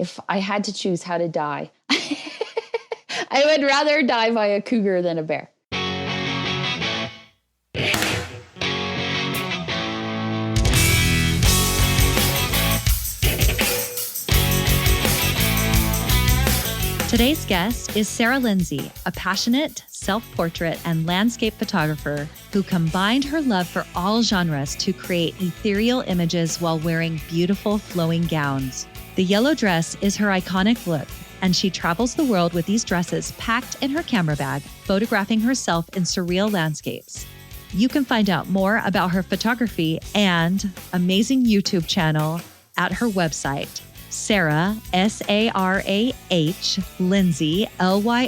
if I had to choose how to die, I would rather die by a cougar than a bear. Today's guest is Sarah Lyndsay, a passionate self-portrait and landscape photographer who combined her love for all genres to create ethereal images while wearing beautiful flowing gowns. The yellow dress is her iconic look, and she travels the world with these dresses packed in her camera bag, photographing herself in surreal landscapes. You can find out more about her photography and amazing YouTube channel at her website, Sarah, S-A-R-A-H, Lyndsay, L-Y-N-D-S-A-Y,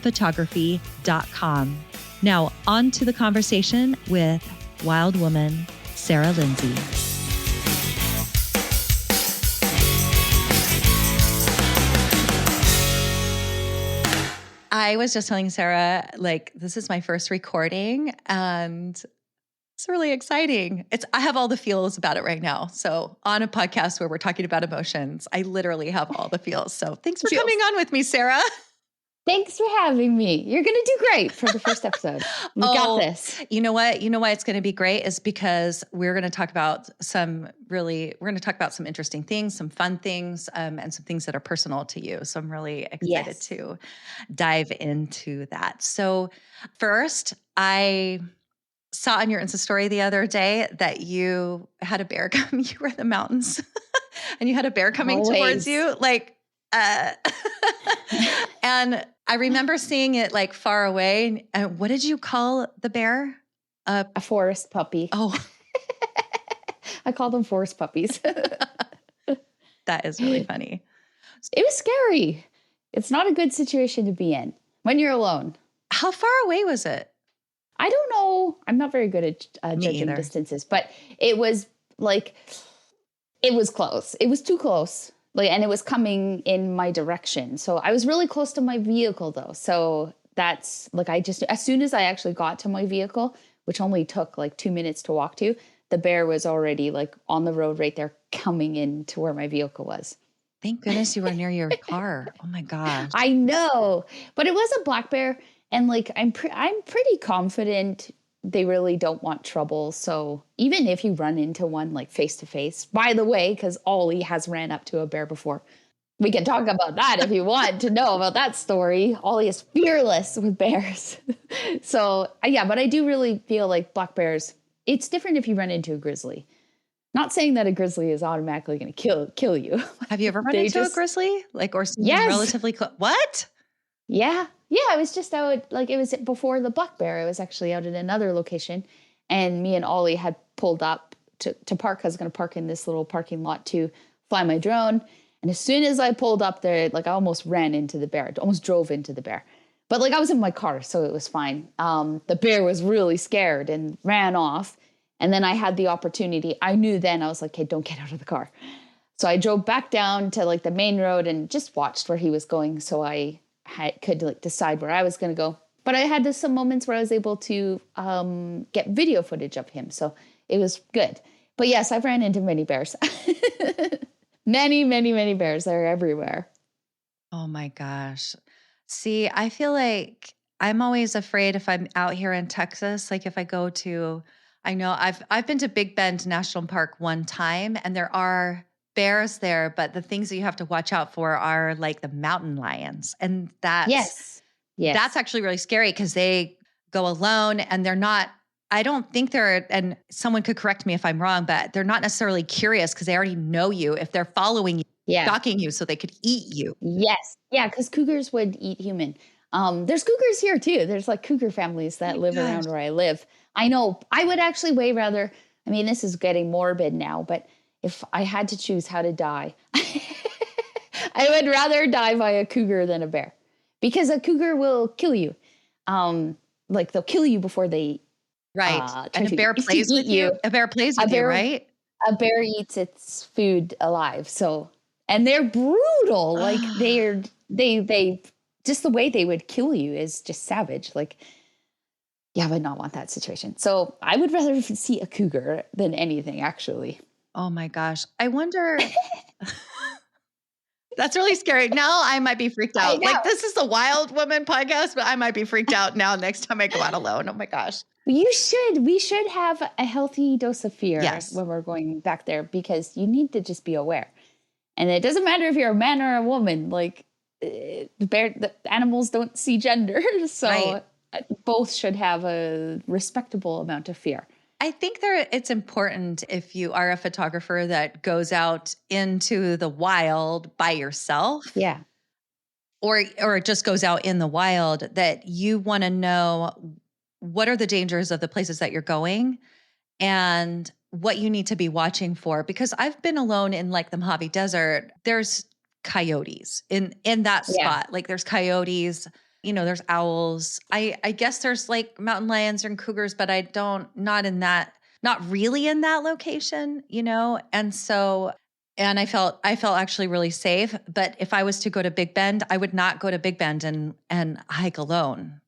photography.com. Now, on to the conversation with wild woman, Sarah Lyndsay. I was just telling Sarah, this is my first recording, and it's really exciting. I have all the feels about it right now. So on a podcast where we're talking about emotions, I literally have all the feels. So thanks for coming on with me, Sarah. Thanks for having me. You're going to do great for the first episode. We got this. You know what? You know why it's going to be great is because we're going to talk about some interesting things, some fun things, and some things that are personal to you. So I'm really excited to dive into that. So first, I saw on your Insta story the other day that you had a bear come. You were in the mountains and you had a bear coming towards you. And I remember seeing it far away. And what did you call the bear? A forest puppy. Oh, I call them forest puppies. That is really funny. It was scary. It's not a good situation to be in when you're alone. How far away was it? I don't know. I'm not very good at judging distances, but it was it was close. It was too close. And it was coming in my direction. So I was really close to my vehicle though. So that's as soon as I actually got to my vehicle, which only took 2 minutes to walk to, the bear was already on the road right there coming in to where my vehicle was. Thank goodness you were near your car. Oh my gosh. I know, but it was a black bear. And I'm pretty confident they really don't want trouble. So even if you run into one face to face, by the way, because Ollie has ran up to a bear before. We can talk about that if you want to know about that story. Ollie is fearless with bears. So yeah, but I do really feel like black bears, it's different if you run into a grizzly. Not saying that a grizzly is automatically going to kill you. Have you ever run into a grizzly? Or something relatively close? What? Yeah. Yeah, I was just out, it was before the black bear. I was actually out at another location, and me and Ollie had pulled up to park. I was going to park in this little parking lot to fly my drone. And as soon as I pulled up there, I almost ran into the bear, almost drove into the bear. But I was in my car, so it was fine. The bear was really scared and ran off. And then I had the opportunity. I knew then, I was like, hey, don't get out of the car. So I drove back down to the main road and just watched where he was going. So I could decide where I was going to go. But I had some moments where I was able to get video footage of him. So it was good. But yes, I've ran into many bears. Many, many, many bears. They're everywhere. Oh my gosh. See, I feel like I'm always afraid if I'm out here in Texas, if I go to, I know I've been to Big Bend National Park one time, and there are bears there, but the things that you have to watch out for are the mountain lions. And that's actually really scary because they go alone and they're not, I don't think and someone could correct me if I'm wrong, but they're not necessarily curious because they already know you if they're following you, stalking you so they could eat you. Yes. Yeah. Because cougars would eat human. There's cougars here too. There's cougar families that live around where I live. I know. I would actually way rather, this is getting morbid now, but if I had to choose how to die, I would rather die by a cougar than a bear, because a cougar will kill you. They'll kill you before they and a bear plays with you. A bear plays with you, right? A bear eats its food alive. So, and they're brutal. They just the way they would kill you is just savage. I would not want that situation. So I would rather see a cougar than anything, actually. Oh my gosh. I wonder, That's really scary. Now I might be freaked I out. know. Like this is the Wild Woman podcast, but I might be freaked out now next time I go out alone. Oh my gosh. You should. We should have a healthy dose of fear Yes. when we're going back there because you need to just be aware. And it doesn't matter if you're a man or a woman. Like the animals don't see gender, so Right. both should have a respectable amount of fear. I think it's important if you are a photographer that goes out into the wild by yourself. Yeah. Or just goes out in the wild, that you want to know what are the dangers of the places that you're going and what you need to be watching for. Because I've been alone in like the Mojave Desert. There's coyotes in that spot. Like there's coyotes, there's owls. I guess there's like mountain lions and cougars, but not really in that location, And I felt actually really safe. But if I was to go to Big Bend, I would not go to Big Bend and hike alone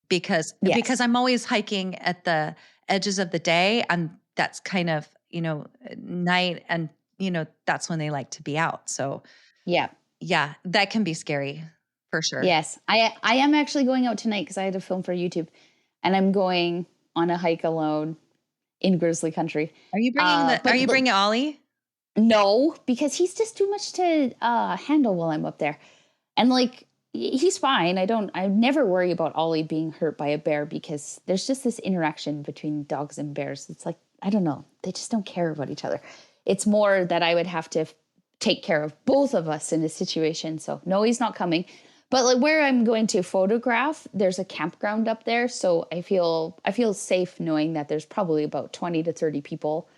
because I'm always hiking at the edges of the day, and that's kind of, night, and that's when they like to be out. So yeah, that can be scary for sure. Yes. I am actually going out tonight because I had to film for YouTube, and I'm going on a hike alone in grizzly country. Are you bringing Ollie? No, because he's just too much to handle while I'm up there. And like, he's fine. I never worry about Ollie being hurt by a bear because there's just this interaction between dogs and bears. It's like, I don't know. They just don't care about each other. It's more that I would have to take care of both of us in a situation. So no, he's not coming. But like where I'm going to photograph, there's a campground up there. So I feel safe knowing that there's probably about 20 to 30 people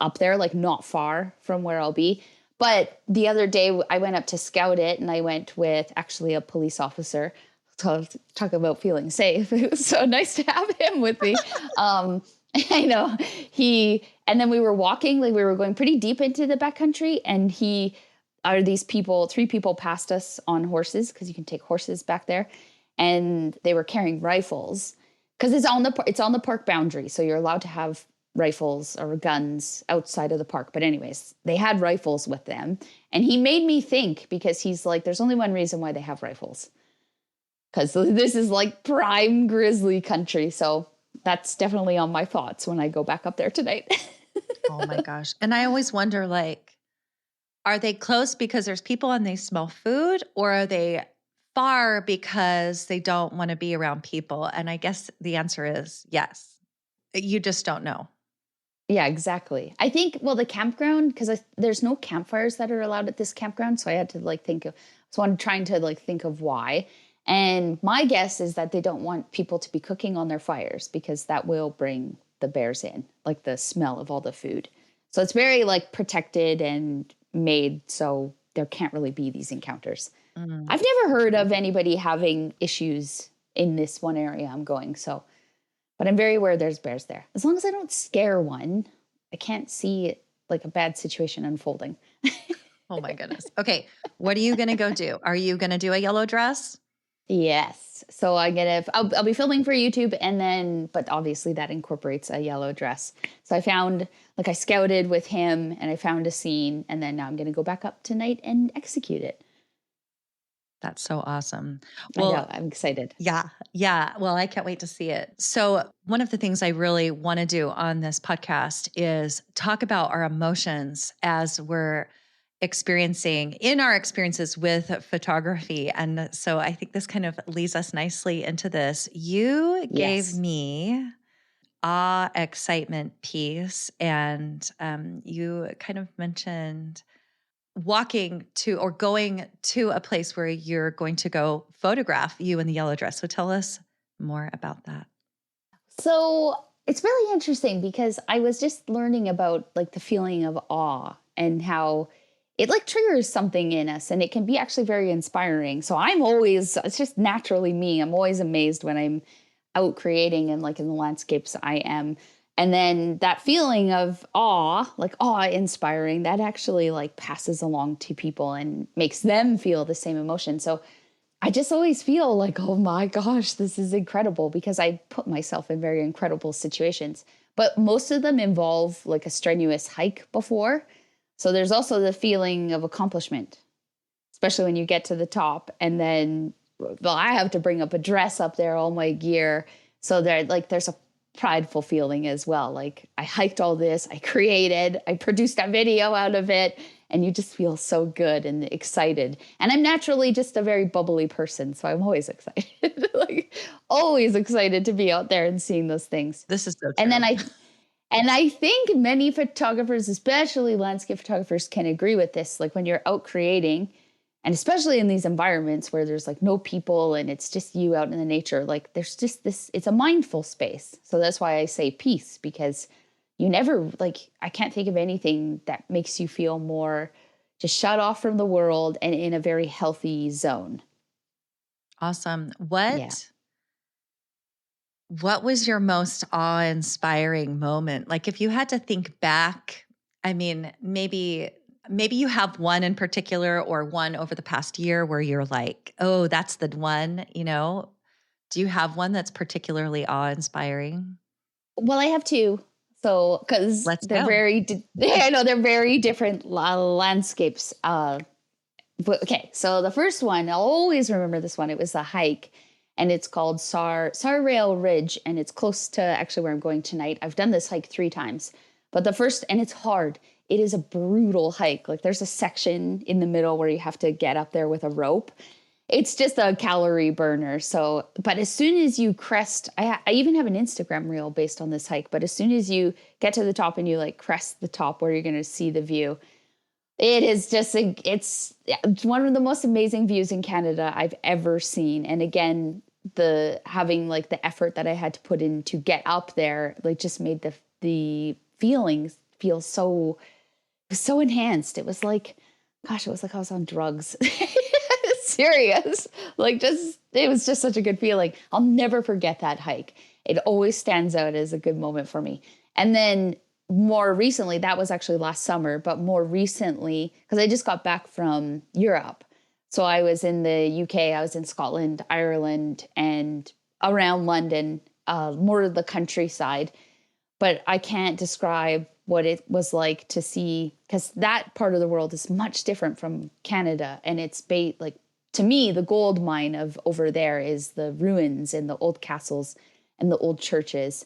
up there, like not far from where I'll be. But the other day I went up to scout it, and I went with actually a police officer. So talk about feeling safe. It was so nice to have him with me. I know and then we were walking, like we were going pretty deep into the backcountry, and three people passed us on horses, because you can take horses back there, and they were carrying rifles because it's on the park boundary. So you're allowed to have rifles or guns outside of the park. But anyways, they had rifles with them. And he made me think, because he's like, there's only one reason why they have rifles. Because this is like prime grizzly country. So that's definitely on my thoughts when I go back up there tonight. Oh my gosh. And I always wonder, like, are they close because there's people and they smell food, or are they far because they don't want to be around people? And I guess the answer is yes. You just don't know. Yeah, exactly. I think, well, the campground, because there's no campfires that are allowed at this campground. So I had to trying to think of why. And my guess is that they don't want people to be cooking on their fires, because that will bring the bears in, like the smell of all the food. So it's very like protected and made so there can't really be these encounters. Mm. I've never heard of anybody having issues in this one area I'm going. So, but I'm very aware there's bears there. As long as I don't scare one, I can't see like a bad situation unfolding. Oh my goodness. Okay. What are you going to go do? Are you going to do a yellow dress? Yes. So I'll be filming for YouTube, but obviously that incorporates a yellow dress. So I scouted with him, and I found a scene, and then now I'm going to go back up tonight and execute it. That's so awesome. Well, I know, I'm excited. Yeah. Yeah. Well, I can't wait to see it. So one of the things I really want to do on this podcast is talk about our emotions as we're experiencing in our experiences with photography. And so I think this kind of leads us nicely into this. You gave me awe, excitement, peace, and you kind of mentioned walking to or going to a place where you're going to go photograph you in the yellow dress. So tell us more about that. So it's really interesting, because I was just learning about like the feeling of awe and how it like triggers something in us, and it can be actually very inspiring. So it's just naturally me. I'm always amazed when I'm out creating and like in the landscapes I am. And then that feeling of awe, like awe-inspiring, that actually like passes along to people and makes them feel the same emotion. So I just always feel like, oh my gosh, this is incredible, because I put myself in very incredible situations. But most of them involve like a strenuous hike before. So there's also the feeling of accomplishment. especially when you get to the top. And then, well, I have to bring up a dress up there, all my gear. So there's a prideful feeling as well. Like I hiked all this, I produced a video out of it, and you just feel so good and excited. And I'm naturally just a very bubbly person, so I'm always excited, like always excited to be out there and seeing those things. This is so true. And I think many photographers, especially landscape photographers, can agree with this. Like when you're out creating, and especially in these environments where there's like no people and it's just you out in the nature, like there's just this, it's a mindful space. So that's why I say peace, because you never, like, I can't think of anything that makes you feel more just shut off from the world and in a very healthy zone. Awesome. What was your most awe-inspiring moment? Like if you had to think back, I mean, maybe you have one in particular or one over the past year where you're like, oh, that's the one, you know? Do you have one that's particularly awe-inspiring? Well, I have two. So, because they're they're very different landscapes. Okay, so the first one, I'll always remember this one. It was a hike, and it's called Surreal Ridge, and it's close to actually where I'm going tonight. I've done this hike 3 times, but and it's hard. It is a brutal hike. Like there's a section in the middle where you have to get up there with a rope. It's just a calorie burner. So, but as soon as you crest, I even have an Instagram reel based on this hike, but as soon as you get to the top and you like crest the top where you're going to see the view, it is just, it's one of the most amazing views in Canada I've ever seen. And again, having like the effort that I had to put in to get up there, like just made the feelings feel so enhanced. It was like I was on drugs. Serious. It was just such a good feeling. I'll never forget that hike. It always stands out as a good moment for me. And then more recently, that was actually last summer, but more recently, because I just got back from Europe. So I was in the UK, I was in Scotland, Ireland, and around London, more of the countryside. But I can't describe what it was like to see, because that part of the world is much different from Canada. And it's to me, the gold mine of over there is the ruins and the old castles and the old churches.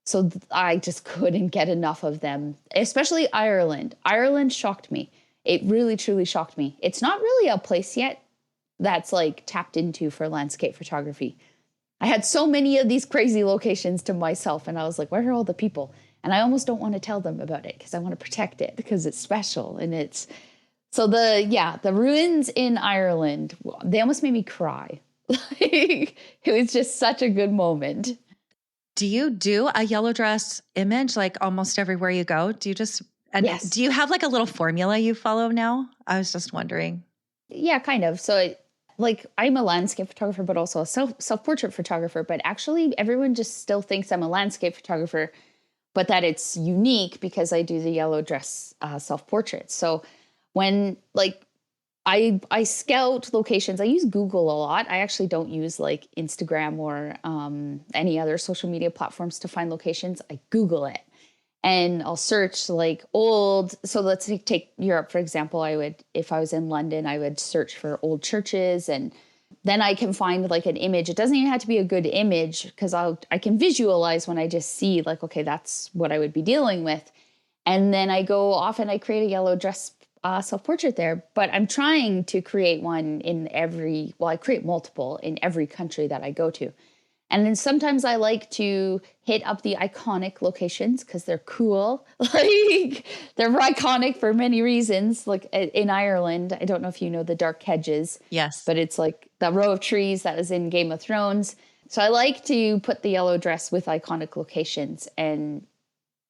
So I just couldn't get enough of them, especially Ireland. Ireland shocked me. It really, truly shocked me. It's not really a place yet that's like tapped into for landscape photography. I had so many of these crazy locations to myself, and I was like, where are all the people? And I almost don't want to tell them about it because I want to protect it because it's special. And so the ruins in Ireland, they almost made me cry. It was just such a good moment. Do you do a yellow dress image like almost everywhere you go? Yes. Do you have like a little formula you follow now? I was just wondering. Yeah, kind of. So I'm a landscape photographer, but also a self-portrait photographer. But actually everyone just still thinks I'm a landscape photographer, but that it's unique because I do the yellow dress self-portrait. So when I scout locations, I use Google a lot. I actually don't use like Instagram or any other social media platforms to find locations. I Google it and I'll search like old. So let's take Europe, for example. If I was in London, I would search for old churches, and then I can find like an image. It doesn't even have to be a good image because I can visualize when I just see like, okay, that's what I would be dealing with. And then I go off and I create a yellow dress self-portrait there, but I'm trying to create one I create multiple in every country that I go to. And then sometimes I like to hit up the iconic locations because they're cool. Like they're iconic for many reasons. Like in Ireland, I don't know if you know the Dark Hedges. Yes. But it's like the row of trees that was in Game of Thrones. So I like to put the yellow dress with iconic locations, and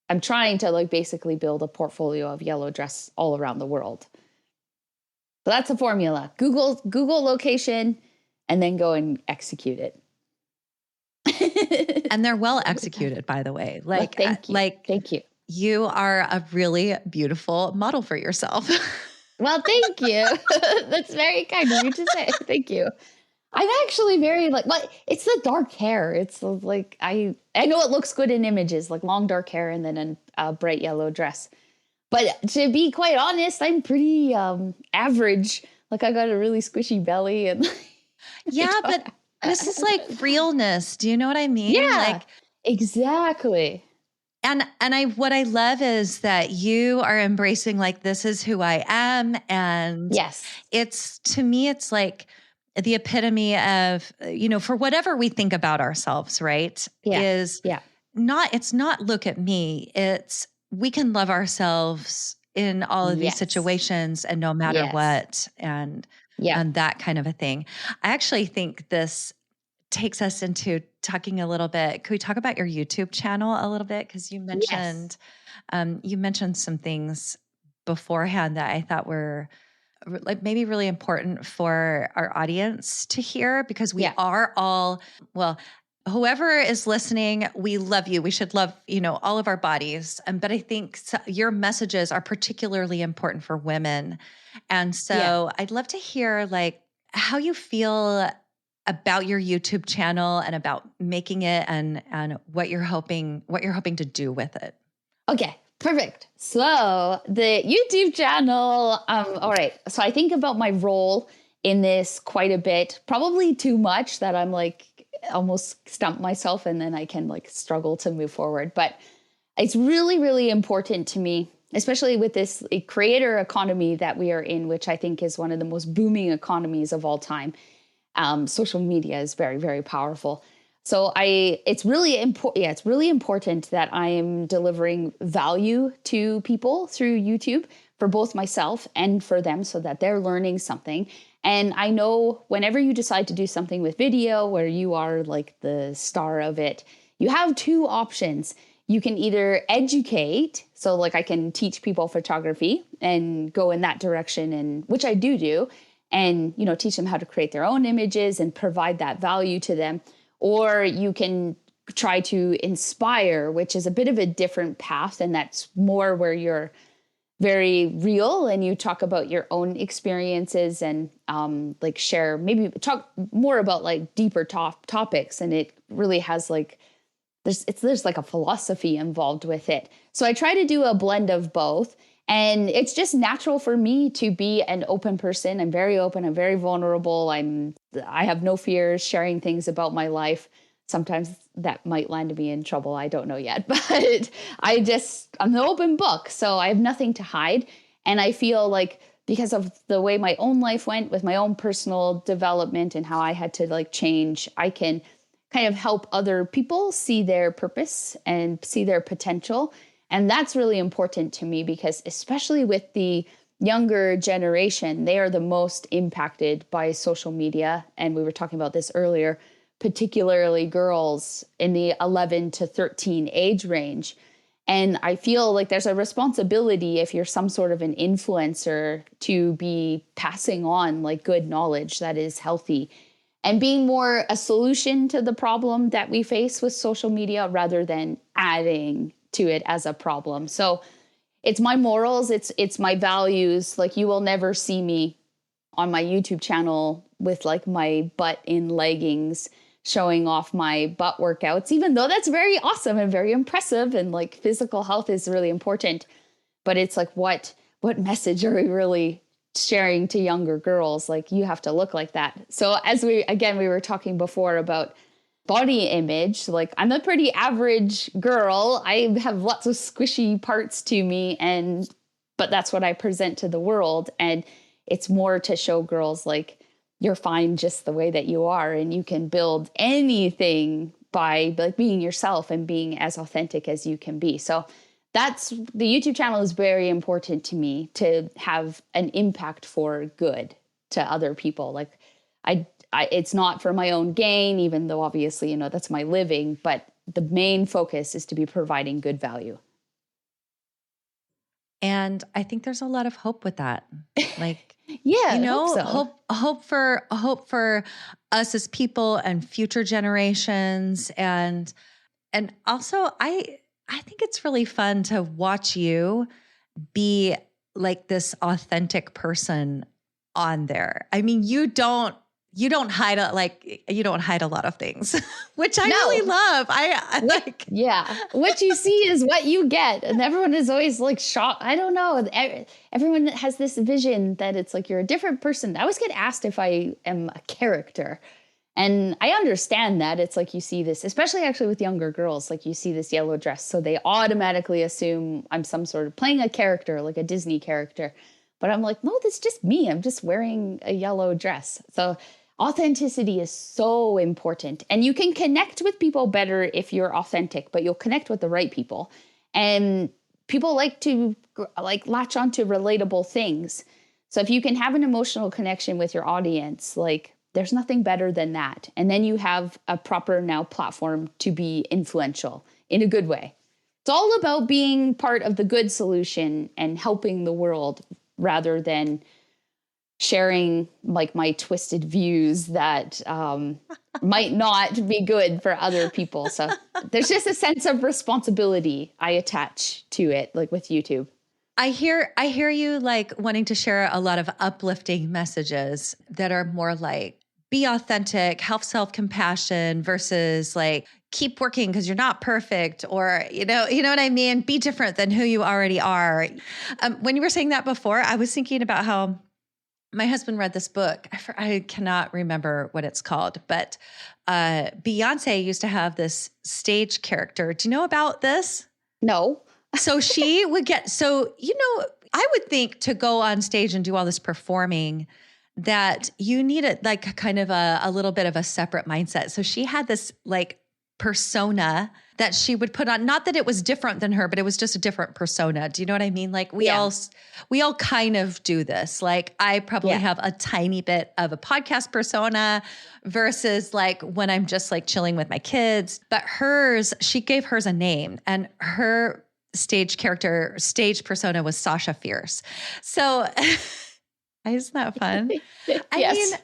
I'm trying to like basically build a portfolio of yellow dress all around the world. So that's a formula. Google location and then go and execute it. And they're well executed, by the way. Like, well, thank you. Thank you. You are a really beautiful model for yourself. Well, thank you. That's very kind of you to say. Thank you. I'm actually very it's the dark hair. It's like, I know it looks good in images, like long dark hair and then a bright yellow dress. But to be quite honest, I'm pretty average. Like I got a really squishy belly and Yeah, but this is like realness. Do you know what I mean? yeah, Like, exactly. and what I love is that you are embracing like, this is who I am. And Yes. it's, to me, it's like the epitome of, for whatever we think about ourselves, right? Yeah. Is Yeah. it's not look at me. It's, we can love ourselves in all of these Yes. situations and no matter Yes. what. And Yeah. that kind of a thing. I actually think this takes us into talking a little bit. Could we talk about your YouTube channel a little bit? Because Yes. you mentioned some things beforehand that I thought were like maybe really important for our audience to hear, because we Yeah. are all, well, whoever is listening, we love you. We should love, all of our bodies. But I think your messages are particularly important for women. And Yeah. so I'd love to hear like how you feel about your YouTube channel and about making it, and what you're hoping to do with it. Okay. Perfect. So the YouTube channel, all right. So I think about my role in this quite a bit, probably too much that I'm like almost stump myself and then I can like struggle to move forward. But it's really, really important to me, especially with this creator economy that we are in, which I think is one of the most booming economies of all time. Social media is very, very powerful. So it's really important. Yeah, it's really important that I am delivering value to people through YouTube for both myself and for them, so that they're learning something. And I know whenever you decide to do something with video where you are like the star of it, you have two options. You can either educate, so like I can teach people photography and go in that direction, and which I do, and teach them how to create their own images and provide that value to them. Or you can try to inspire, which is a bit of a different path, and that's more where you're very real and you talk about your own experiences and like share, maybe talk more about like deeper topics, and it really has like there's like a philosophy involved with it. So I try to do a blend of both. And it's just natural for me to be an open person. I'm very open. I'm very vulnerable. I have no fears sharing things about my life. Sometimes that might land me in trouble. I don't know yet, but I'm an open book. So I have nothing to hide. And I feel like because of the way my own life went with my own personal development and how I had to like change, I can kind of help other people see their purpose and see their potential. And that's really important to me, because especially with the younger generation, they are the most impacted by social media. And we were talking about this earlier, particularly girls in the 11 to 13 age range. And I feel like there's a responsibility, if you're some sort of an influencer, to be passing on like good knowledge that is healthy and being more a solution to the problem that we face with social media rather than adding to it as a problem. So it's my morals, it's my values. Like you will never see me on my YouTube channel with like my butt in leggings showing off my butt workouts, even though that's very awesome and very impressive, and like physical health is really important. But it's like, what message are we really sharing to younger girls? Like you have to look like that. So as we were talking before about body image, like I'm a pretty average girl. I have lots of squishy parts to me, but that's what I present to the world. And it's more to show girls like you're fine just the way that you are, and you can build anything by like being yourself and being as authentic as you can be. So that's the YouTube channel is very important to me, to have an impact for good to other people. Like it's not for my own gain, even though obviously, that's my living, but the main focus is to be providing good value. And I think there's a lot of hope with that. Like, Yeah, I hope so. hope for us as people and future generations. And also I think it's really fun to watch you be like this authentic person on there. I mean, you don't you don't hide you don't hide a lot of things, which I No. really love. I like. Yeah. What you see is what you get. And everyone is always like shocked. I don't know. Everyone has this vision that it's like you're a different person. I always get asked if I am a character. And I understand that. It's like you see this, especially actually with younger girls, like you see this yellow dress. So they automatically assume I'm some sort of playing a character, like a Disney character. But I'm like, no, that's just me. I'm just wearing a yellow dress. So authenticity is so important. And you can connect with people better if you're authentic, but you'll connect with the right people. And people like to latch onto relatable things. So if you can have an emotional connection with your audience, like there's nothing better than that. And then you have a proper now platform to be influential in a good way. It's all about being part of the good solution and helping the world rather than sharing like my twisted views that might not be good for other people. So there's just a sense of responsibility I attach to it, like with YouTube. I hear you like wanting to share a lot of uplifting messages that are more like be authentic, have self-compassion versus like keep working because you're not perfect, or you know what I mean? Be different than who you already are. When you were saying that before, I was thinking about how my husband read this book. I cannot remember what it's called, but Beyonce used to have this stage character. Do you know about this? No. So she would I would think to go on stage and do all this performing that you needed like kind of a little bit of a separate mindset. So she had this like persona that she would put on, not that it was different than her, but it was just a different persona. Do you know what I mean? Like we all kind of do this. Like I probably have a tiny bit of a podcast persona versus like when I'm just like chilling with my kids, but she gave hers a name, and her stage persona was Sasha Fierce. So isn't that fun? Yes.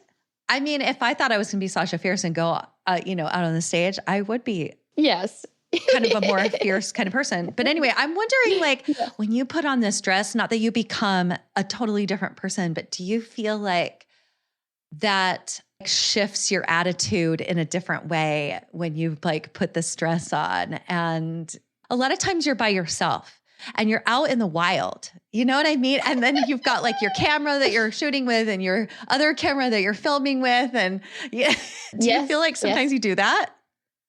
I mean, if I thought I was going to be Sasha Fierce and go, out on the stage, I would be yes. kind of a more fierce kind of person. But anyway, I'm wondering like when you put on this dress, not that you become a totally different person, but do you feel like that shifts your attitude in a different way when you like put this dress on? And a lot of times you're by yourself and you're out in the wild, you know what I mean? And then you've got like your camera that you're shooting with and your other camera that you're filming with. And do you feel like sometimes you do that?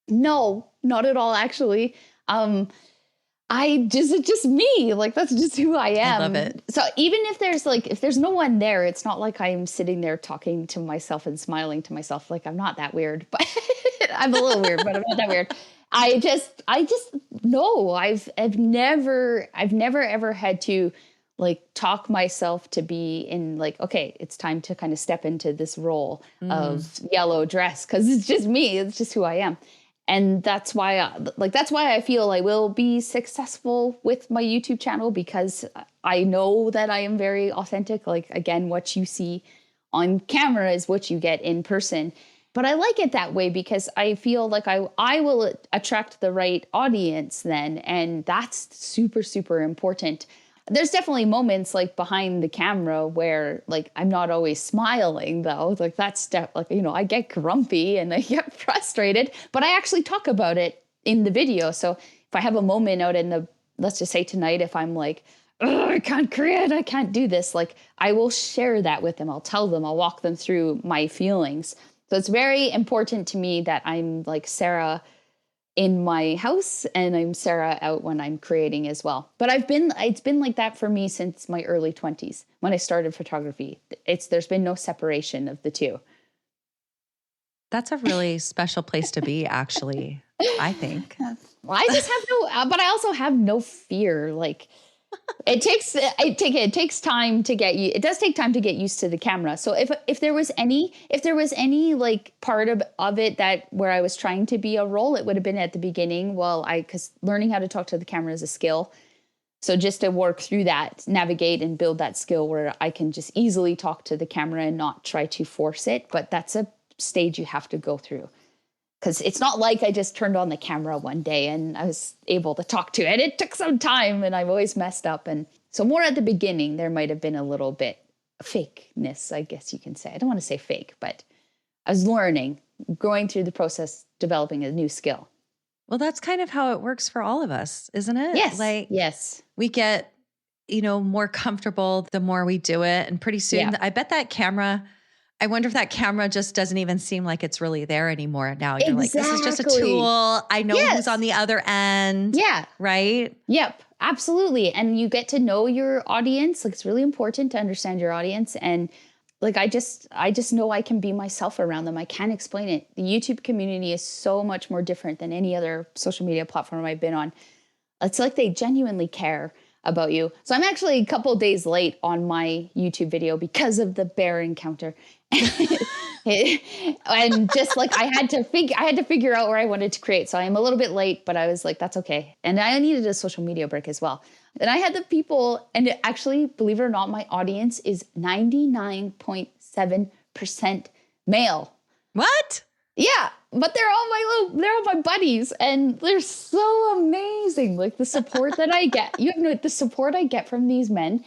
No, not at all. Actually, it's just me. Like that's just who I am. I love it. So even if there's no one there, it's not like I'm sitting there talking to myself and smiling to myself. Like I'm not that weird, but I'm a little weird, but I'm not that weird. I just no, I've never ever had to like talk myself to be in like, okay, it's time to kind of step into this role of yellow dress. Cause it's just me. It's just who I am. And that's why I feel I will be successful with my YouTube channel, because I know that I am very authentic. Like, again, what you see on camera is what you get in person. But I like it that way because I feel like I will attract the right audience then. And that's super, super important. There's definitely moments like behind the camera where like I'm not always smiling though. Like that's I get grumpy and I get frustrated, but I actually talk about it in the video. So if I have a moment out let's just say tonight, if I'm like, I can't create, I can't do this, like I will share that with them. I'll tell them, I'll walk them through my feelings. So it's very important to me that I'm like Sarah in my house and I'm Sarah out when I'm creating as well. But it's been like that for me since my early 20s when I started photography. There's been no separation of the two. That's a really special place to be, actually, I think. Well, but I also have no fear. Like it takes time to get you. It does take time to get used to the camera. So if there was any like part of it that where I was trying to be a role, it would have been at the beginning. Well, because learning how to talk to the camera is a skill. So just to work through that, navigate and build that skill where I can just easily talk to the camera and not try to force it. But that's a stage you have to go through. Because it's not like I just turned on the camera one day and I was able to talk to it. It took some time and I've always messed up. And so more at the beginning, there might have been a little bit of fakeness, I guess you can say. I don't want to say fake, but was learning, going through the process, developing a new skill. Well, that's kind of how it works for all of us, isn't it? Yes. Like, yes. we get, more comfortable the more we do it. And pretty soon, I bet that camera, I wonder if that camera just doesn't even seem like it's really there anymore. Now you're like, this is just a tool. I know who's on the other end. Yeah. Right? Yep. Absolutely. And you get to know your audience. Like, it's really important to understand your audience. And like, I just know I can be myself around them. I can't explain it. The YouTube community is so much more different than any other social media platform I've been on. It's like they genuinely care about you. So I'm actually a couple of days late on my YouTube video because of the bear encounter. And just like I had to figure out where I wanted to create. So I am a little bit late, but I was like, that's okay. And I needed a social media break as well. And I had the people, and actually, believe it or not, my audience is 99.7% male. What? Yeah, but they're all my buddies, and they're so amazing. Like, the support that I get, the support I get from these men,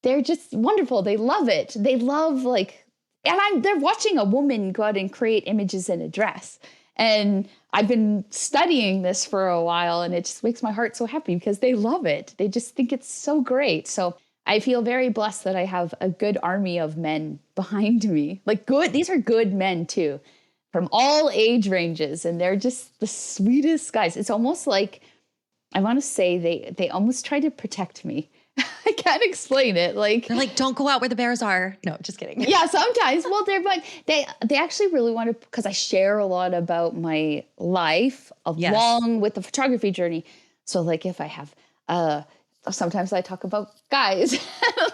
they're just wonderful. They love it. They love they're watching a woman go out and create images in a dress. And I've been studying this for a while, and it just makes my heart so happy because they love it. They just think it's so great. So I feel very blessed that I have a good army of men behind me. Like, these are good men too, from all age ranges. And they're just the sweetest guys. It's almost like, I want to say they almost try to protect me. I can't explain it. Like, they're like, don't go out where the bears are. No, just kidding. Yeah, sometimes. Well, they actually really want to, because I share a lot about my life along with the photography journey. So like, if I have, sometimes I talk about guys,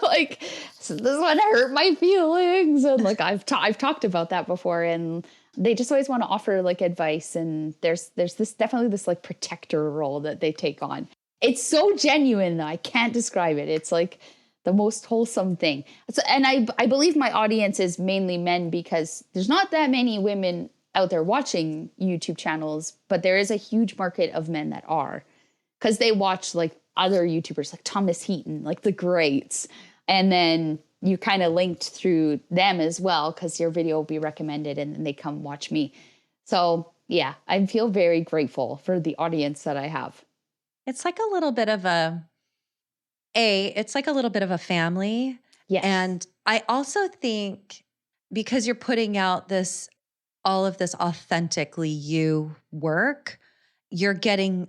like, so this one hurt my feelings, and like I've talked about that before, and they just always want to offer like advice, and there's definitely this like protector role that they take on. It's so genuine, though. I can't describe it. It's like the most wholesome thing. And I believe my audience is mainly men, because there's not that many women out there watching YouTube channels, but there is a huge market of men that are, because they watch like other YouTubers like Thomas Heaton, like the greats. And then you kind of linked through them as well, because your video will be recommended and then they come watch me. So yeah, I feel very grateful for the audience that I have. It's like a little bit of it's like a little bit of a family. Yes. And I also think, because you're putting out all of this authentically you work, you're getting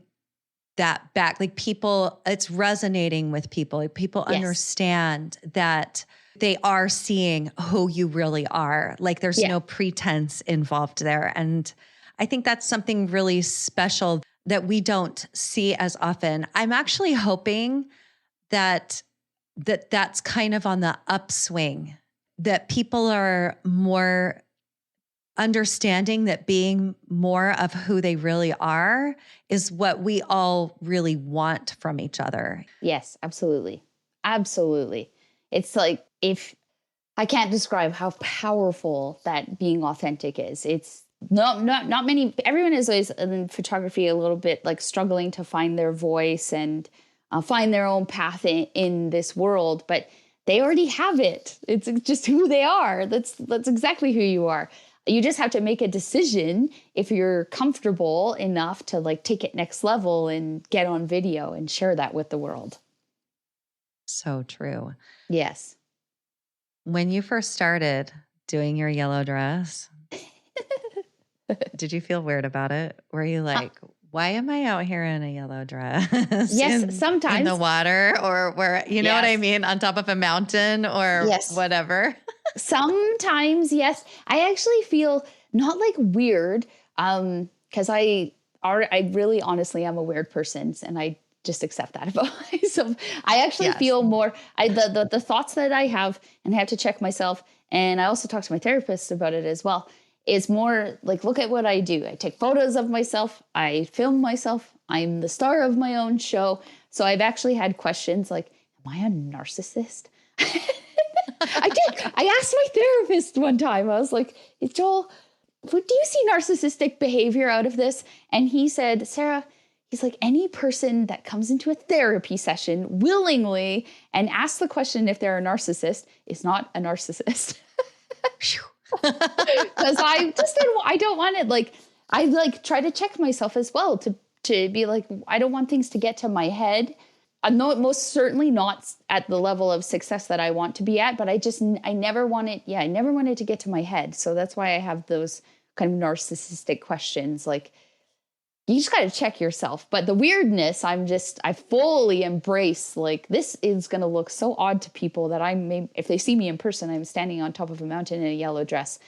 that back. Like, people, it's resonating with people. Like, people understand that they are seeing who you really are. Like, there's no pretense involved there. And I think that's something really special that we don't see as often. I'm actually hoping that's kind of on the upswing, that people are more understanding that being more of who they really are is what we all really want from each other. Yes, absolutely. Absolutely. It's like, if I can't describe how powerful that being authentic is. It's not many, everyone is always in photography a little bit like struggling to find their voice and find their own path in this world, but they already have it. It's just who they are. That's exactly who you are. You just have to make a decision if you're comfortable enough to like take it next level and get on video and share that with the world. So true. Yes. When you first started doing your yellow dress, did you feel weird about it? Were you like, why am I out here in a yellow dress? Yes, sometimes. In the water, or where, you know what I mean? On top of a mountain or whatever. Sometimes, yes. I actually feel not like weird, because I really honestly am a weird person, and I just accept that about myself. I actually feel more, the thoughts that I have, and I have to check myself, and I also talk to my therapist about it as well, is more like, look at what I do. I take photos of myself. I film myself. I'm the star of my own show. So I've actually had questions like, am I a narcissist? I did. I asked my therapist one time. I was like, Joel, do you see narcissistic behavior out of this? And he said, Sarah, he's like, any person that comes into a therapy session willingly and asks the question if they're a narcissist is not a narcissist. Because I don't want it. Like, I like try to check myself as well to be like, I don't want things to get to my head. I'm not, most certainly not at the level of success that I want to be at, but I never want it. Yeah, I never want it to get to my head. So that's why I have those kind of narcissistic questions. Like, you just got to check yourself. But the weirdness, I fully embrace, like, this is going to look so odd to people that if they see me in person, I'm standing on top of a mountain in a yellow dress.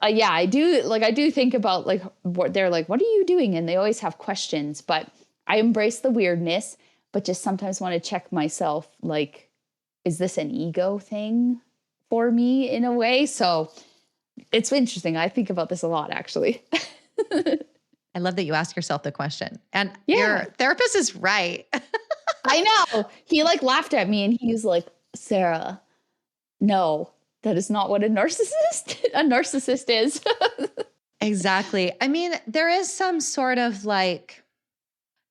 Yeah, I do think about, like, what they're like, what are you doing? And they always have questions, but I embrace the weirdness, but just sometimes want to check myself. Like, is this an ego thing for me in a way? So it's interesting. I think about this a lot, actually. I love that you ask yourself the question. And Yeah. your therapist is right. I know. He like laughed at me and he was like, Sarah, no, that is not what a narcissist is. Exactly. I mean, there is some sort of like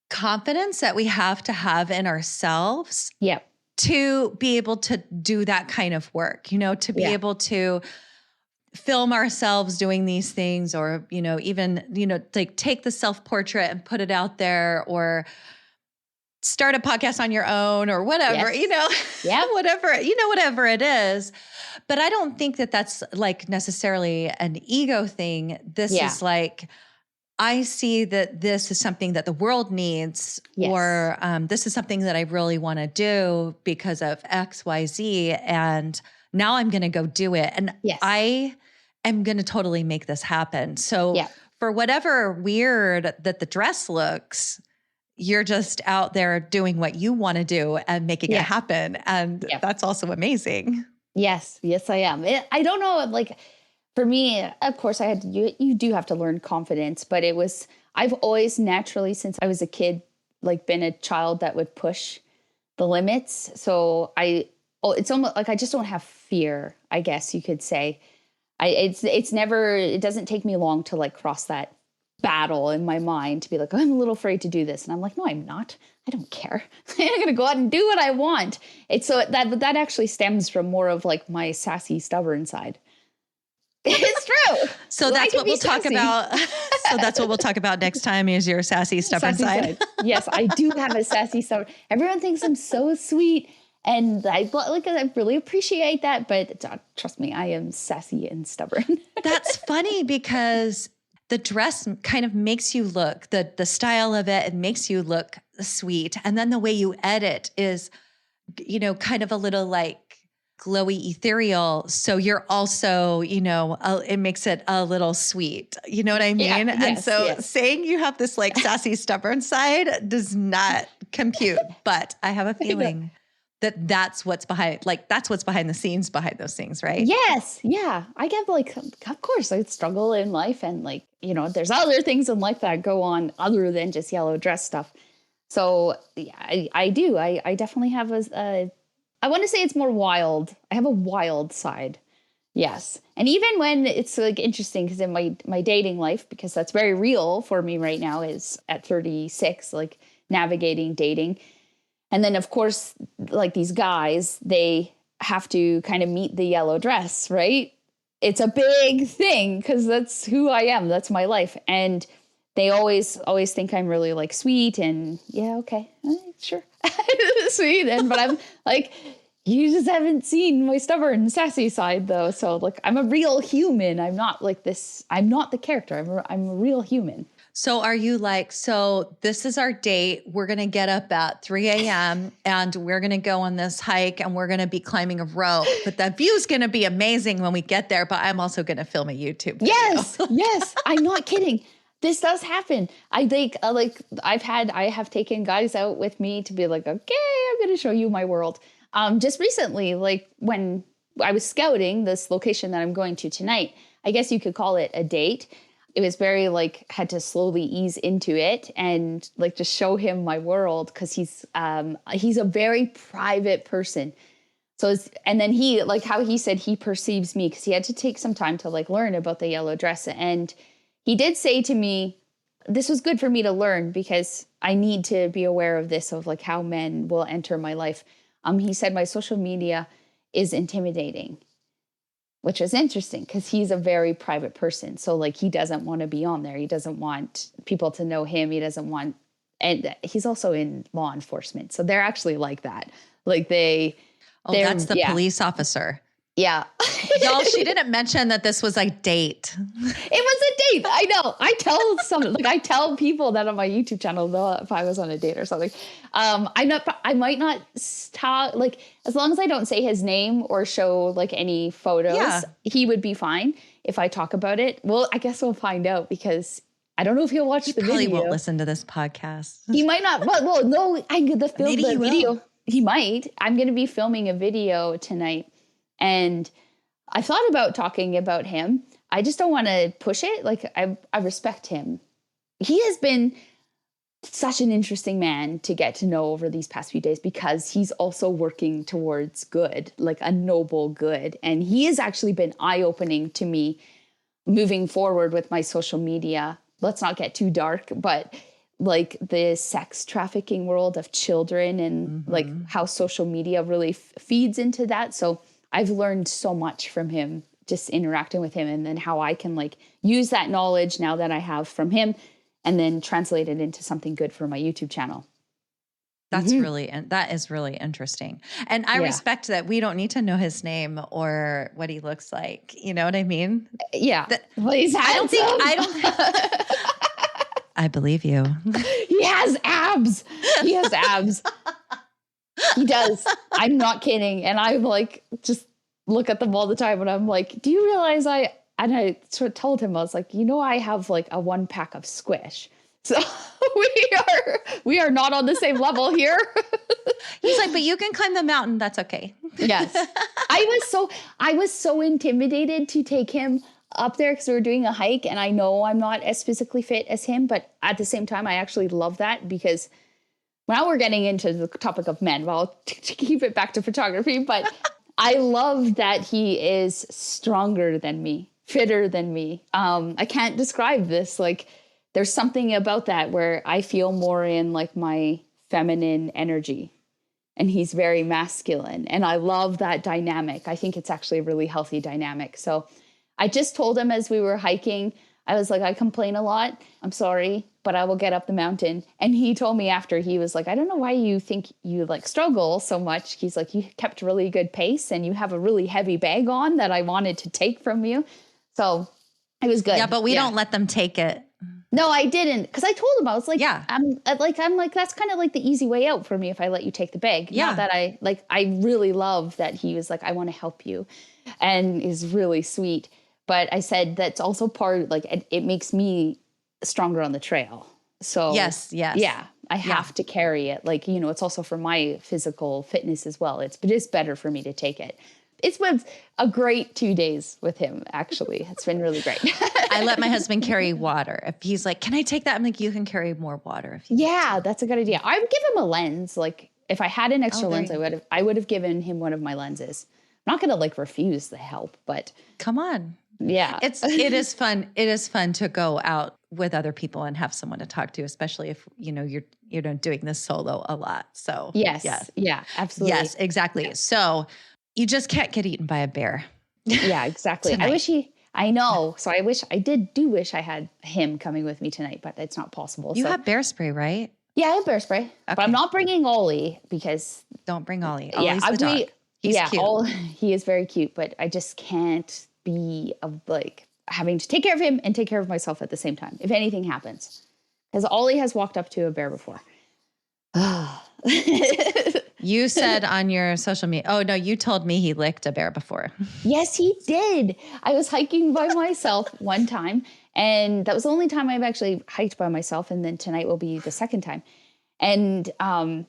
confidence that we have to have in ourselves. Yeah. To be able to do that kind of work, you know, to be able to film ourselves doing these things, or, you know, even, you know, like take the self-portrait and put it out there, or start a podcast on your own, or whatever, you know, whatever it is. But I don't think that that's like necessarily an ego thing. This is like, I see that this is something that the world needs, or this is something that I really want to do because of X, Y, Z. And now I'm going to go do it. And I am going to totally make this happen. So for whatever weird that the dress looks, you're just out there doing what you want to do and making it happen. And that's also amazing. Yes, I am. I don't know, like, for me, of course, you do have to learn confidence, but I've always naturally, since I was a kid, like, been a child that would push the limits. So it's almost like I just don't have fear, I guess you could say. It doesn't take me long to like cross that battle in my mind to be like, I'm a little afraid to do this. And I'm like, no, I'm not. I don't care. I'm going to go out and do what I want. That actually stems from more of like my sassy, stubborn side. It's true. So that's what we'll talk about. So that's what we'll talk about next time, is your sassy, stubborn side. Yes, I do have a sassy, stubborn. Everyone thinks I'm so sweet. And I really appreciate that. But trust me, I am sassy and stubborn. That's funny because the dress kind of makes you look, the style of it makes you look sweet. And then the way you edit is, you know, kind of a little like glowy ethereal. So you're also, you know, it makes it a little sweet. You know what I mean? And so saying you have this like sassy, stubborn side does not compute, but I have a feeling that's what's behind the scenes behind those things, right? Yes. Yeah. I get like, of course, I struggle in life, and like, you know, there's other things in life that go on other than just yellow dress stuff. So yeah, I do. I definitely have I want to say it's more wild. I have a wild side. Yes. And even when it's like interesting, because in my dating life, because that's very real for me right now, is at 36, like navigating dating. And then, of course, like these guys, they have to kind of meet the yellow dress, right? It's a big thing because that's who I am. That's my life. And they always think I'm really like sweet and okay, sure. Sweet. But I'm like, you just haven't seen my stubborn, sassy side though. So like, I'm a real human. I'm not like this. I'm not the character. I'm a real human. So are you like, so this is our date. We're going to get up at 3 a.m. and we're going to go on this hike and we're going to be climbing a rope, but the view is going to be amazing when we get there. But I'm also going to film a YouTube video. Yes. I'm not kidding. This does happen. I think I have taken guys out with me to be like, okay, I'm going to show you my world. Just recently, like when I was scouting this location that I'm going to tonight, I guess you could call it a date. It was very like, had to slowly ease into it and like just show him my world, because he's a very private person. So and then he, like how he said he perceives me, because he had to take some time to like learn about the yellow dress. And he did say to me, this was good for me to learn because I need to be aware of this, of like how men will enter my life. He said my social media is intimidating. which is interesting because he's a very private person. So like he doesn't want to be on there. He doesn't want people to know him. He doesn't want, and he's also in law enforcement. So they're actually like that. Like that's the police officer. Yeah. Y'all, she didn't mention that this was a date. It was a date. I know. I tell people that on my YouTube channel, though, if I was on a date or something. I might not talk, like, as long as I don't say his name or show like any photos, he would be fine if I talk about it. Well, I guess we'll find out because I don't know if he'll watch the video. He probably won't listen to this podcast. He might not. Well, no, Maybe the video. He might. I'm going to be filming a video tonight. And I thought about talking about him. I just don't want to push it. Like I respect him. He has been such an interesting man to get to know over these past few days because he's also working towards good, like a noble good. And he has actually been eye-opening to me moving forward with my social media. Let's not get too dark, but like the sex trafficking world of children and like how social media really feeds into that. So I've learned so much from him, just interacting with him, and then how I can like use that knowledge now that I have from him and then translate it into something good for my YouTube channel. That is really interesting. And I respect that we don't need to know his name or what he looks like. You know what I mean? Yeah. Well, he's handsome. I believe you. He has abs. He does. I'm not kidding. And I'm like, just look at them all the time. And I'm like, do you realize I sort of told him, I was like, I have like a 1 pack of Squish. So we are not on the same level here. He's like, but you can climb the mountain. That's okay. Yes. I was so intimidated to take him up there because we were doing a hike. And I know I'm not as physically fit as him, but at the same time, I actually love that because now we're getting into the topic of men. Well, to keep it back to photography, but I love that he is stronger than me, fitter than me. I can't describe this. Like, there's something about that where I feel more in like my feminine energy, and he's very masculine. And I love that dynamic. I think it's actually a really healthy dynamic. So I just told him as we were hiking, I was like, I complain a lot. I'm sorry, but I will get up the mountain. And he told me after, he was like, I don't know why you think you like struggle so much. He's like, you kept really good pace and you have a really heavy bag on that I wanted to take from you. So it was good. Yeah, but we don't let them take it. No, I didn't. Cause I told him, I was like, yeah, I'm like, that's kind of like the easy way out for me if I let you take the bag. Yeah. Not that I really love that he was like, I want to help you, and is really sweet. But I said, that's also part, like, it makes me stronger on the trail. So yes. Yeah, I have to carry it. Like, it's also for my physical fitness as well. It is better for me to take it. It's been a great 2 days with him, actually. It's been really great. I let my husband carry water. If he's like, can I take that? I'm like, you can carry more water. If you want to. That's a good idea. I would give him a lens. Like, if I had an extra lens, I would have given him one of my lenses. I'm not going to like refuse the help, but come on. Yeah. It is fun. It is fun to go out with other people and have someone to talk to, especially if, you're doing this solo a lot. So yes. Yeah, absolutely. Yes, exactly. Yeah. So you just can't get eaten by a bear. Yeah, exactly. I know. So I wish I had him coming with me tonight, but it's not possible. You have bear spray, right? Yeah, I have bear spray, okay. But I'm not bringing Ollie because don't bring Ollie. Ollie's the dog. He's cute. He is very cute, but I just can't be like having to take care of him and take care of myself at the same time if anything happens, because Ollie has walked up to a bear before. You said on your social media, oh no, you told me he licked a bear before. Yes, he did. I was hiking by myself one time, and that was the only time I've actually hiked by myself, and then tonight will be the second time. And so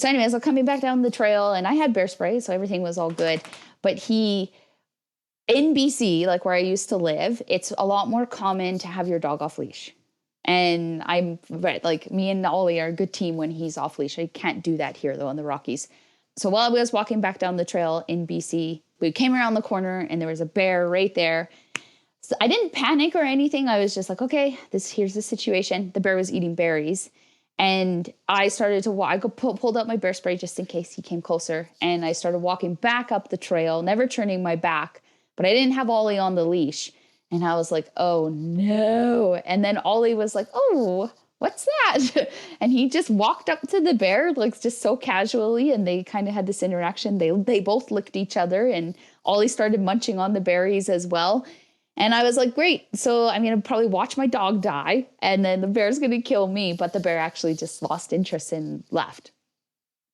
anyways, I'm coming back down the trail, and I had bear spray, so everything was all good. But in BC, like where I used to live, it's a lot more common to have your dog off leash. And like me and Ollie are a good team when he's off leash. I can't do that here though in the Rockies. So while I was walking back down the trail in BC, we came around the corner and there was a bear right there. So I didn't panic or anything. I was just like, okay, here's the situation. The bear was eating berries. And I started to walk. I pulled out my bear spray just in case he came closer. And I started walking back up the trail, never turning my back, but I didn't have Ollie on the leash. And I was like, oh no. And then Ollie was like, oh, what's that? And he just walked up to the bear, like just so casually. And they kind of had this interaction. They both licked each other, and Ollie started munching on the berries as well. And I was like, great. So I'm going to probably watch my dog die, and then the bear's going to kill me. But the bear actually just lost interest and left.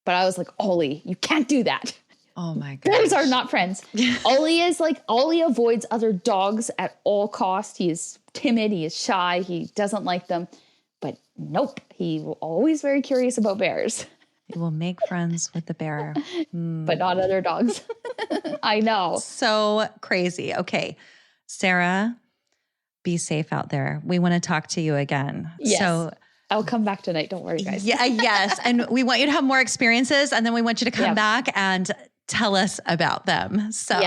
But I was like, Ollie, you can't do that. Oh my God. Bears are not friends. Ollie avoids other dogs at all costs. He is timid. He is shy. He doesn't like them. But nope, he will always very curious about bears. He will make friends with the bear. But not other dogs. I know. So crazy. Okay. Sarah, be safe out there. We want to talk to you again. Yes. So I'll come back tonight. Don't worry, guys. yeah, yes. And we want you to have more experiences, and then we want you to come back and tell us about them. So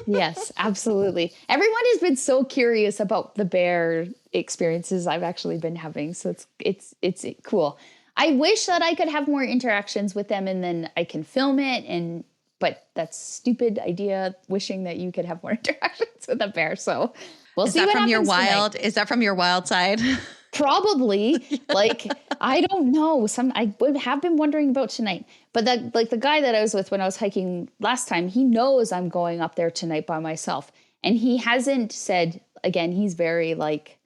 yes, absolutely. Everyone has been so curious about the bear experiences I've actually been having. So it's cool. I wish that I could have more interactions with them, and then I can film it. But that's stupid idea, wishing that you could have more interactions with a bear. So we'll see what happens tonight. Is that from your wild side? Probably. Like, I don't know. I would have been wondering about tonight. But that, like, the guy that I was with when I was hiking last time, he knows I'm going up there tonight by myself. And he hasn't said, again, he's very like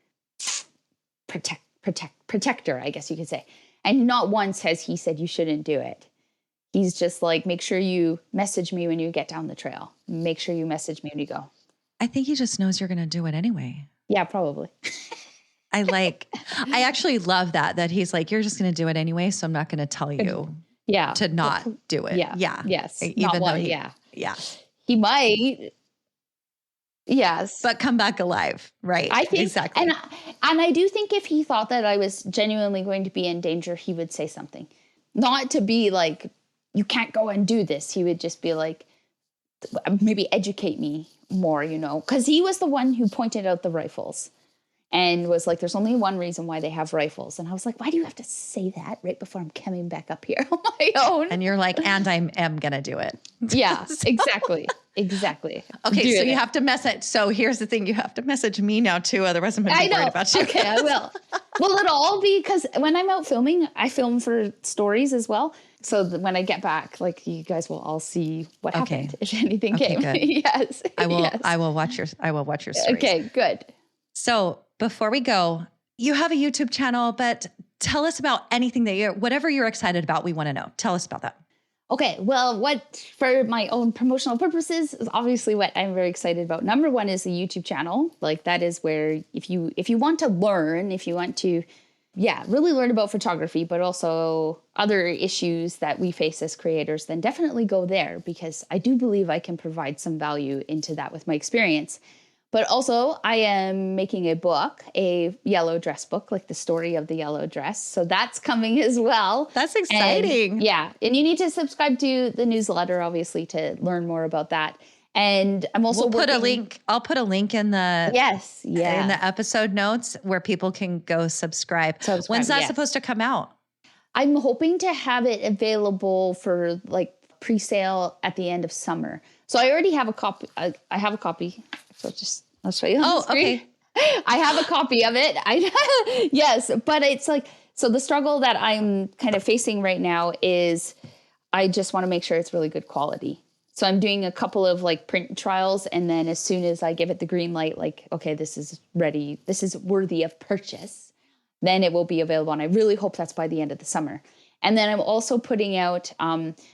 protector, I guess you could say. And not once has he said you shouldn't do it. He's just like, make sure you message me when you get down the trail. Make sure you message me when you go. I think he just knows you're going to do it anyway. Yeah, probably. I actually love that he's like, you're just going to do it anyway. So I'm not going to tell you to not do it. Yeah. Yeah. Yes. Even though yeah. He might. Yes. But come back alive. Right. I think exactly. And I do think if he thought that I was genuinely going to be in danger, he would say something. Not to be like, you can't go and do this. He would just be like, maybe educate me more, because he was the one who pointed out the rifles and was like, there's only one reason why they have rifles. And I was like, why do you have to say that right before I'm coming back up here on my own? And you're like, and I am going to do it. Yeah, exactly. Exactly. Okay. So you have to message. So here's the thing. You have to message me now too. Otherwise I'm going to be worried about you. Okay, I will. Will it all be, because when I'm out filming, I film for stories as well. So when I get back, like, you guys will all see what happened if anything came. Good. Yes. I will watch your stories. Okay, good. So before we go, you have a YouTube channel, but tell us about anything whatever you're excited about. We want to know. Tell us about that. Okay. Well, what for my own promotional purposes is obviously what I'm very excited about. Number one is the YouTube channel. Like, that is where if you want to learn, if you want to really learn about photography, but also other issues that we face as creators, then definitely go there, because I do believe I can provide some value into that with my experience. But also, I am making a book, a yellow dress book, like the story of the yellow dress. So that's coming as well. That's exciting. And and you need to subscribe to the newsletter, obviously, to learn more about that. And I'm also I'll put a link in the in the episode notes where people can go subscribe. When's that supposed to come out? I'm hoping to have it available for like pre-sale at the end of summer. So I already have a copy. I have a copy. So I'll show you on the screen. Okay. I have a copy of it. Yes, but it's like, so the struggle that I'm kind of facing right now is I just want to make sure it's really good quality. So I'm doing a couple of like print trials, and then as soon as I give it the green light, like, okay, this is ready, this is worthy of purchase, then it will be available. And I really hope that's by the end of the summer. And then I'm also putting out,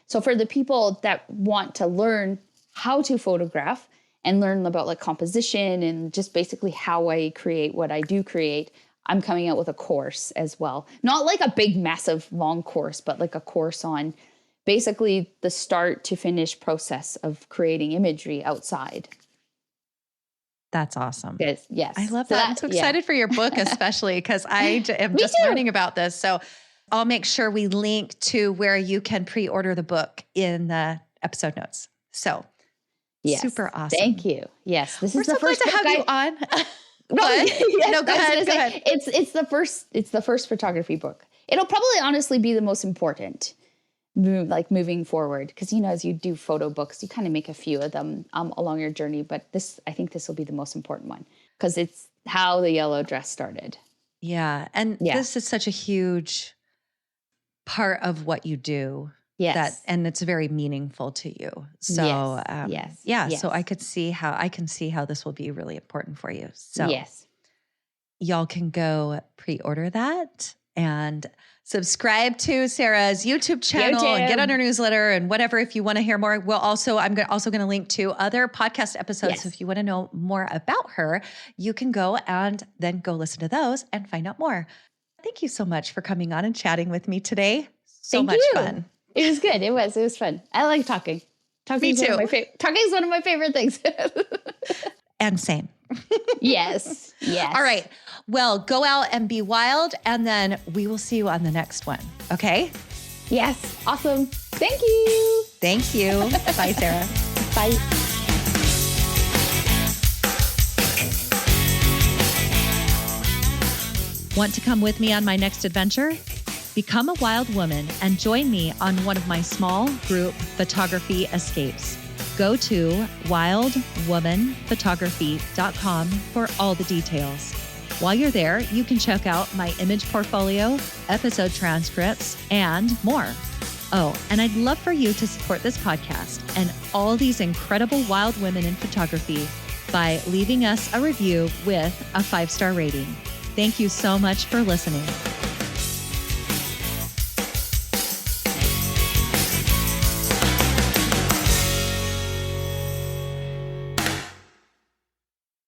so for the people that want to learn how to photograph and learn about like composition and just basically how I create what I do create, I'm coming out with a course as well. Not like a big, massive, long course, but like a course on basically the start to finish process of creating imagery outside. That's awesome. Yes. I love that. I'm so excited for your book, especially because I am just learning about this. So I'll make sure we link to where you can pre-order the book in the episode notes. So super awesome. Thank you. Yes. This is the first to have you on. No, go ahead. It's the first photography book. It'll probably honestly be the most important, moving forward. Because, as you do photo books, you kind of make a few of them along your journey. But I think this will be the most important one because it's how the yellow dress started. Yeah. And this is such a huge part of what you do. Yes. And it's very meaningful to you. So, yes. So I can see how this will be really important for you. So yes, y'all can go pre-order that and subscribe to Sarah's YouTube channel and get on her newsletter and whatever. If you want to hear more, I'm also going to link to other podcast episodes. Yes. So if you want to know more about her, you can go and then go listen to those and find out more. Thank you so much for coming on and chatting with me today. Thank you. Fun. It was good. It was fun. I like talking. Talking is one of my favorite things. And same. Yes. All right. Well, go out and be wild, and then we will see you on the next one. Okay? Yes. Awesome. Thank you. Thank you. Bye, Sarah. Bye. Want to come with me on my next adventure? Become a wild woman and join me on one of my small group photography escapes. Go to wildwomanphotography.com for all the details. While you're there, you can check out my image portfolio, episode transcripts, and more. Oh, and I'd love for you to support this podcast and all these incredible wild women in photography by leaving us a review with a 5-star rating. Thank you so much for listening.